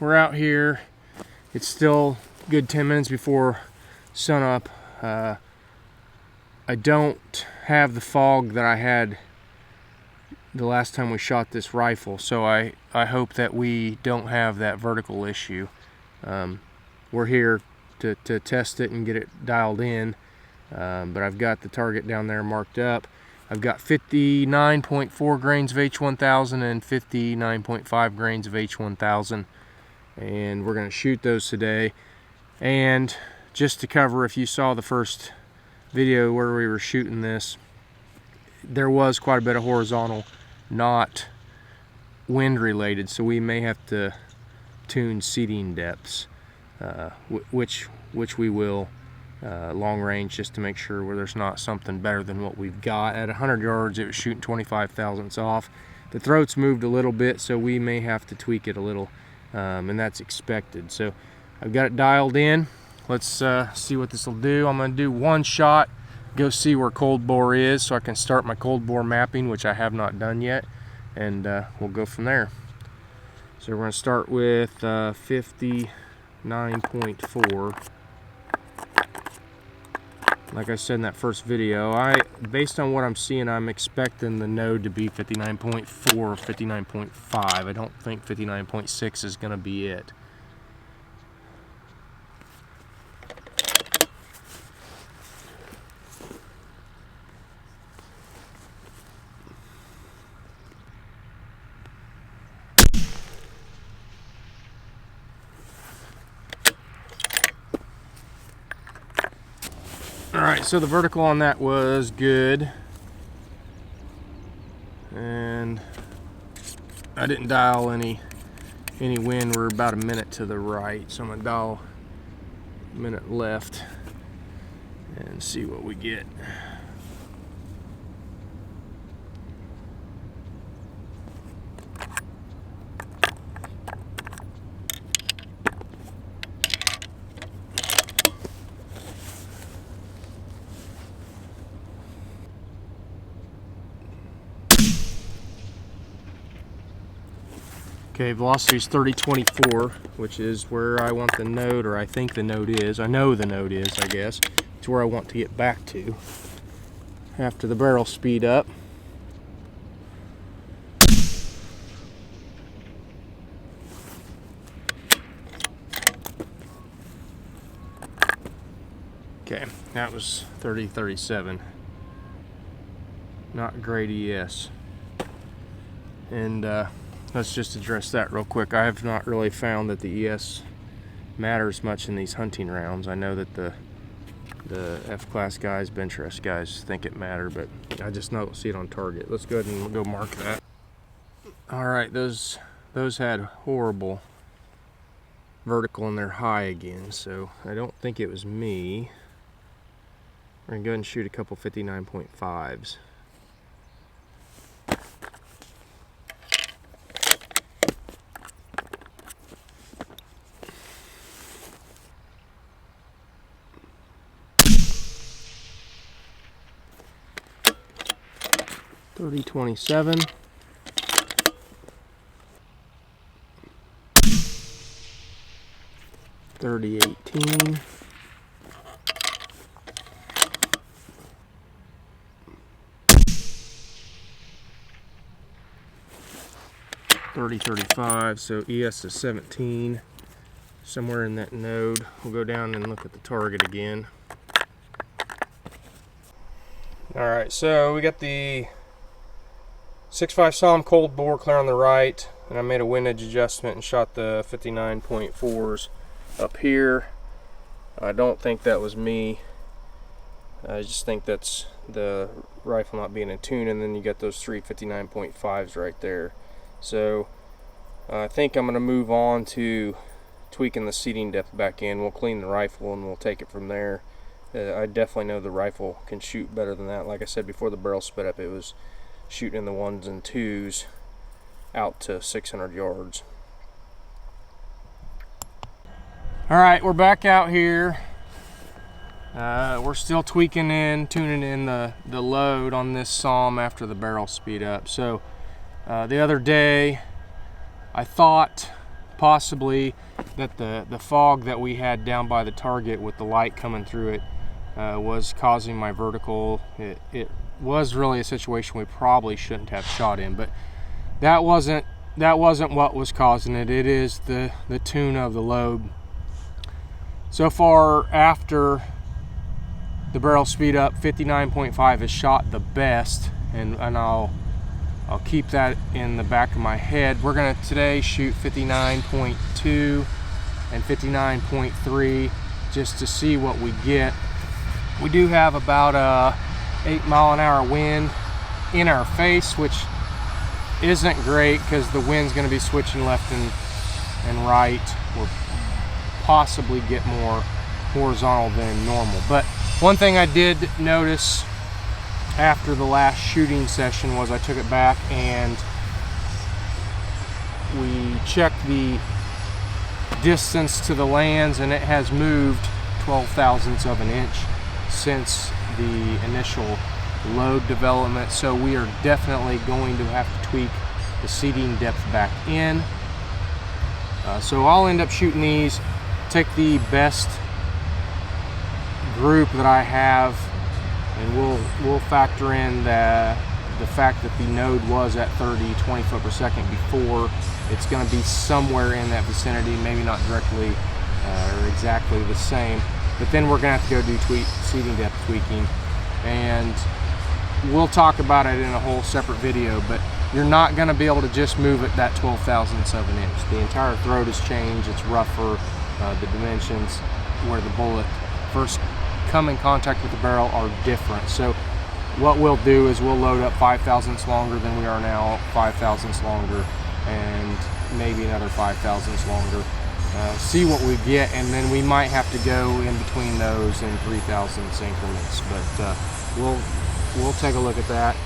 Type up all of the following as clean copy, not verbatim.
we're out here. It's still good 10 minutes before sunup. I don't have the fog that I had the last time we shot this rifle, so I hope that we don't have that vertical issue. We're here to test it and get it dialed in, but I've got the target down there marked up. I've got 59.4 grains of H1000 and 59.5 grains of H1000, and we're going to shoot those today. And just to cover, if you saw the first video where we were shooting this, there was quite a bit of horizontal, not wind related, so we may have to tune seating depths, which we will long range, just to make sure where there's not something better than what we've got. At 100 yards it was shooting 25 thousandths off. The throat's moved a little bit, so we may have to tweak it a little, and that's expected. So I've got it dialed in. Let's see what this will do. I'm going to do one shot, go see where cold bore is so I can start my cold bore mapping, which I have not done yet, and we'll go from there. So we're going to start with 59.4. Like I said in that first video, based on what I'm seeing, I'm expecting the node to be 59.4 or 59.5. I don't think 59.6 is going to be it. Alright, so the vertical on that was good, and I didn't dial any wind. We're about a minute to the right, so I'm going to dial a minute left and see what we get. Okay, velocity is 3024, which is where I want the node, or I think the node is. I know the node is, I guess. It's where I want to get back to after the barrel speed up. Okay, that was 3037. Not great ES. And let's just address that real quick. I have not really found that the ES matters much in these hunting rounds. I know that the F-class guys, bench rest guys think it matter, but I just don't see it on target. Let's go ahead and go mark that. Alright, those had horrible vertical and they're high again, so I don't think it was me. We're going to go ahead and shoot a couple 59.5s. .3027. .3018. .3035. So ES is 17. Somewhere in that node. We'll go down and look at the target again. Alright, so we got the 6.5 SAUM cold bore clear on the right, and I made a windage adjustment and shot the 59.4s up here. I don't think that was me. I just think that's the rifle not being in tune, and then you got those three 59.5s right there. So I think I'm going to move on to tweaking the seating depth back in. We'll clean the rifle and we'll take it from there. I definitely know the rifle can shoot better than that. Like I said before the barrel sped up, it was shooting in the 1s and 2s out to 600 yards. Alright, we're back out here. We're still tweaking in, tuning in the load on this SAUM after the barrel speed up. So the other day I thought possibly that the fog that we had down by the target with the light coming through it was causing my vertical. It was really a situation we probably shouldn't have shot in, but that wasn't what was causing it. It is the tune of the load. So far, after the barrel speed up, 59.5 has shot the best, and I'll keep that in the back of my head. We're gonna today shoot 59.2 and 59.3 just to see what we get. We do have about a 8-mile-an-hour wind in our face, which isn't great because the wind's going to be switching left and right. We'll possibly get more horizontal than normal. But one thing I did notice after the last shooting session was I took it back and we checked the distance to the lands, and it has moved 12 thousandths of an inch since the initial load development. So we are definitely going to have to tweak the seating depth back in. So I'll end up shooting these, take the best group that I have, and we'll factor in the fact that the node was at 20 foot per second before. It's going to be somewhere in that vicinity, maybe not directly or exactly the same, but then we're going to have to go do seating depth tweaking, and we'll talk about it in a whole separate video. But you're not going to be able to just move it that 12 thousandths of an inch. The entire throat has changed. It's rougher. The dimensions where the bullet first come in contact with the barrel are different. So what we'll do is we'll load up 5 thousandths longer than we are now, 5 thousandths longer, and maybe another 5 thousandths longer. See what we get, and then we might have to go in between those in 3 thousandths increments. But we'll take a look at that.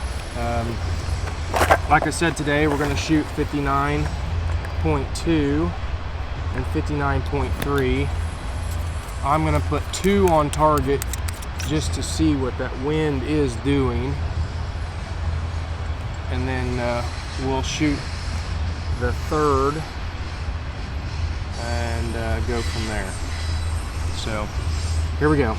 Like I said, today we're going to shoot 59.2 and 59.3. I'm going to put 2 on target just to see what that wind is doing, and then we'll shoot the third and go from there. So here we go.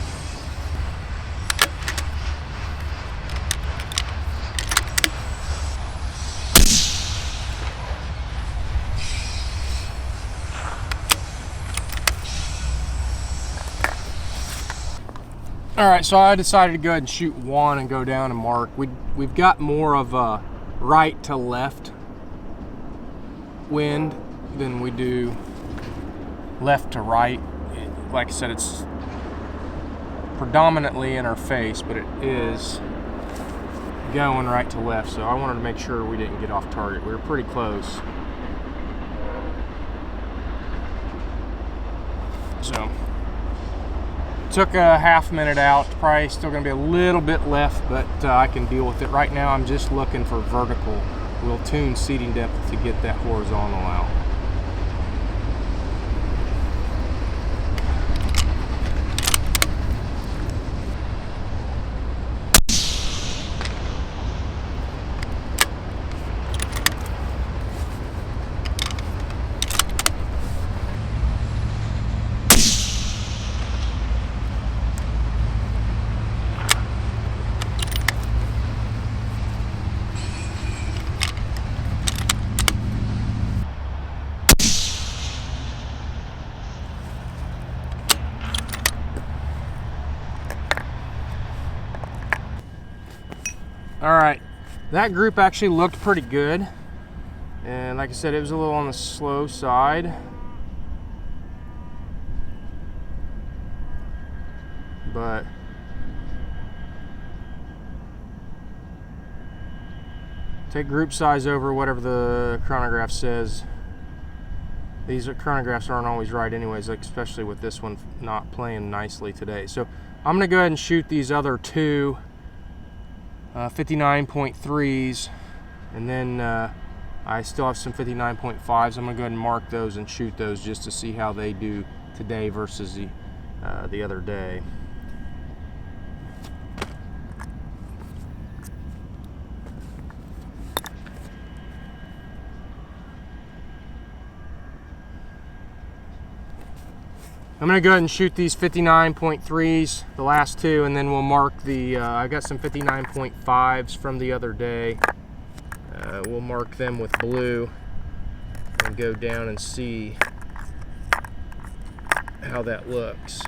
All right, so I decided to go ahead and shoot 1 and go down and mark. We've got more of a right to left wind than we do left to right. Like I said, it's predominantly in our face, but it is going right to left. So I wanted to make sure we didn't get off target. We were pretty close. So took a half minute out. Probably still going to be a little bit left, but I can deal with it. Right now I'm just looking for vertical. We'll tune seating depth to get that horizontal out. All right, that group actually looked pretty good, and like I said, it was a little on the slow side, but take group size over whatever the chronograph says. These chronographs aren't always right anyways, like especially with this one not playing nicely today. So I'm gonna go ahead and shoot these other 2 59.3s, and then I still have some 59.5s. I'm gonna go ahead and mark those and shoot those just to see how they do today versus the other day. I'm gonna go ahead and shoot these 59.3s, the last two, and then we'll mark the, I got some 59.5s from the other day. We'll mark them with blue and go down and see how that looks.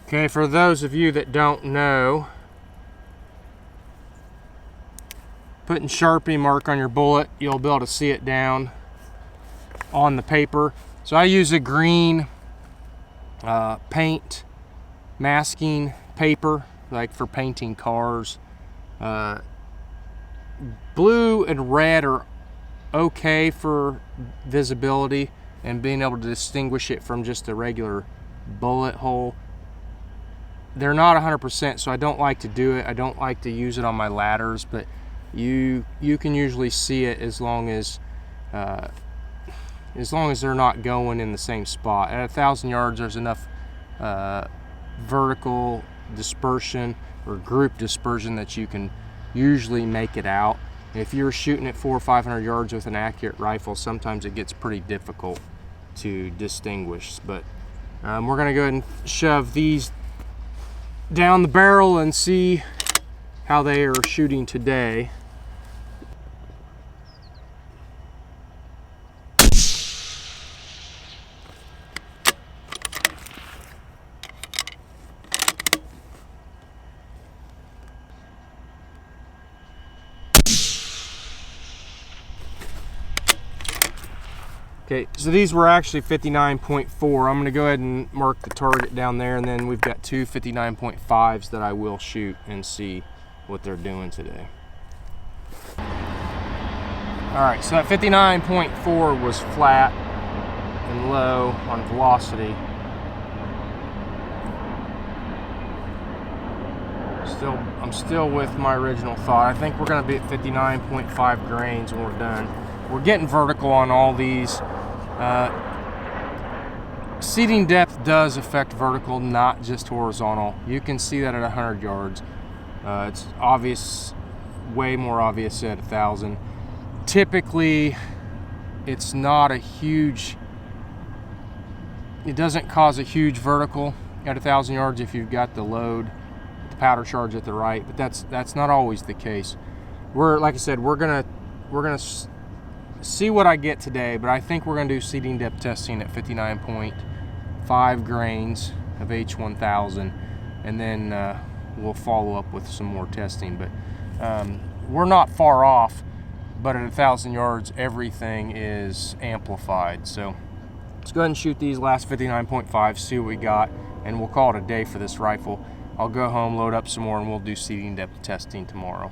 Okay, for those of you that don't know, putting Sharpie mark on your bullet, you'll be able to see it down on the paper. So I use a green paint masking paper, like for painting cars. Blue and red are okay for visibility and being able to distinguish it from just a regular bullet hole. They're not 100%, so I don't like to do it. I don't like to use it on my ladders, but you can usually see it as long as they're not going in the same spot. At 1,000 yards, there's enough vertical dispersion or group dispersion that you can usually make it out. If you're shooting at 400 or 500 yards with an accurate rifle, sometimes it gets pretty difficult to distinguish. But we're gonna go ahead and shove these down the barrel and see how they are shooting today. Okay, so these were actually 59.4. I'm gonna go ahead and mark the target down there, and then we've got two 59.5s that I will shoot and see what they're doing today. All right, so that 59.4 was flat and low on velocity. I'm still with my original thought. I think we're gonna be at 59.5 grains when we're done. We're getting vertical on all these. Seating depth does affect vertical, not just horizontal. You can see that at 100 yards. It's obvious, way more obvious at 1,000. Typically, it's not a huge, it doesn't cause a huge vertical at 1,000 yards if you've got the load, the powder charge at the right, but that's not always the case. Like I said, we're gonna see what I get today, but I think we're gonna do seating depth testing at 59.5 grains of H1000, and then we'll follow up with some more testing. But we're not far off, but at 1,000 yards, everything is amplified. So let's go ahead and shoot these last 59.5, see what we got, and we'll call it a day for this rifle. I'll go home, load up some more, and we'll do seating depth testing tomorrow.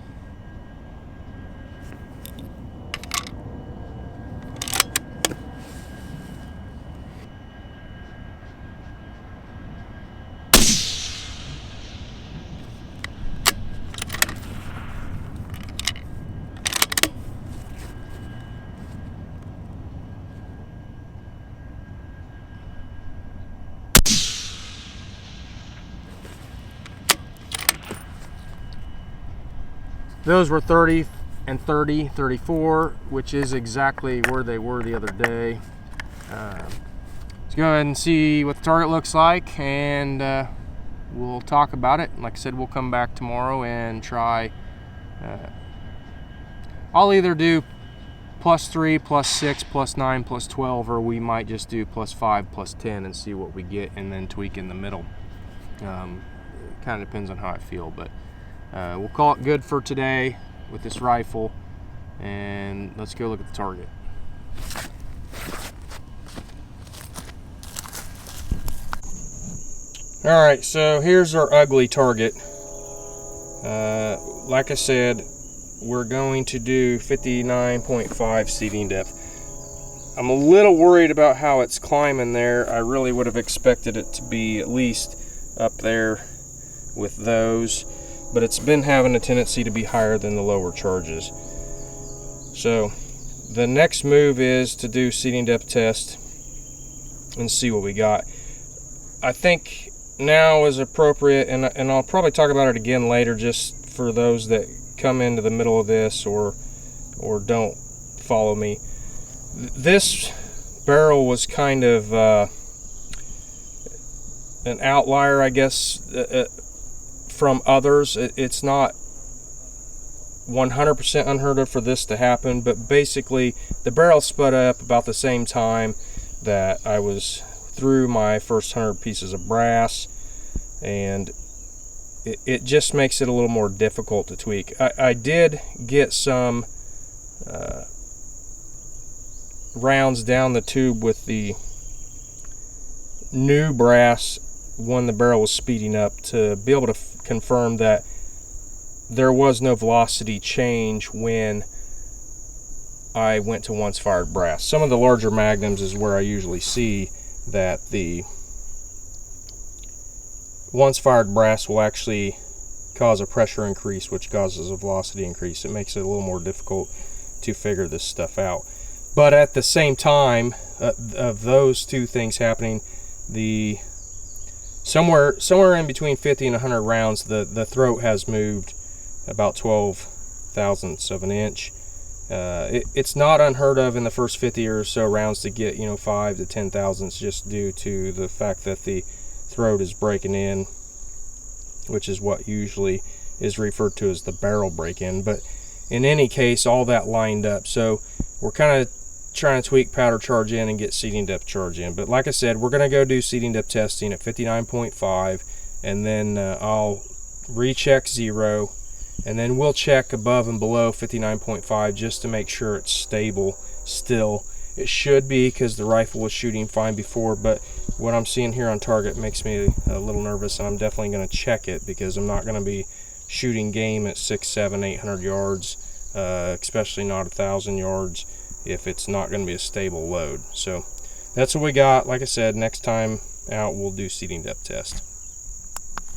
Those were 30 and 30, 34, which is exactly where they were the other day. Let's go ahead and see what the target looks like, and we'll talk about it. Like I said, we'll come back tomorrow and try. I'll either do +3, +6, +9, +12, or we might just do +5, +10 and see what we get, and then tweak in the middle. It kind of depends on how I feel, but we'll call it good for today with this rifle, and let's go look at the target. All right, so here's our ugly target. Like I said, we're going to do 59.5 seating depth. I'm a little worried about how it's climbing there. I really would have expected it to be at least up there with those, but it's been having a tendency to be higher than the lower charges. So the next move is to do seating depth test and see what we got. I think now is appropriate, and I'll probably talk about it again later, just for those that come into the middle of this or don't follow me. This barrel was kind of an outlier, I guess, from others. It's not 100% unheard of for this to happen, but basically the barrel spud up about the same time that I was through my first 100 pieces of brass, and it just makes it a little more difficult to tweak. I did get some rounds down the tube with the new brass when the barrel was speeding up to be able to confirm that there was no velocity change when I went to once fired brass. Some of the larger magnums is where I usually see that the once fired brass will actually cause a pressure increase, which causes a velocity increase. It makes it a little more difficult to figure this stuff out. But at the same time of those two things happening, the somewhere in between 50 and 100 rounds, the throat has moved about 12 thousandths of an inch. It's not unheard of in the first 50 or so rounds to get 5 to 10 thousandths, just due to the fact that the throat is breaking in, which is what usually is referred to as the barrel break-in. But in any case, all that lined up. So we're kind of trying to tweak powder charge in and get seating depth charge in. But like I said, we're going to go do seating depth testing at 59.5, and then I'll recheck 0, and then we'll check above and below 59.5 just to make sure it's stable still. It should be, because the rifle was shooting fine before, but what I'm seeing here on target makes me a little nervous, and I'm definitely going to check it, because I'm not going to be shooting game at 600, 700, 800 yards, especially not 1,000 yards, if it's not going to be a stable load. So that's what we got. Like I said, next time out we'll do seating depth test.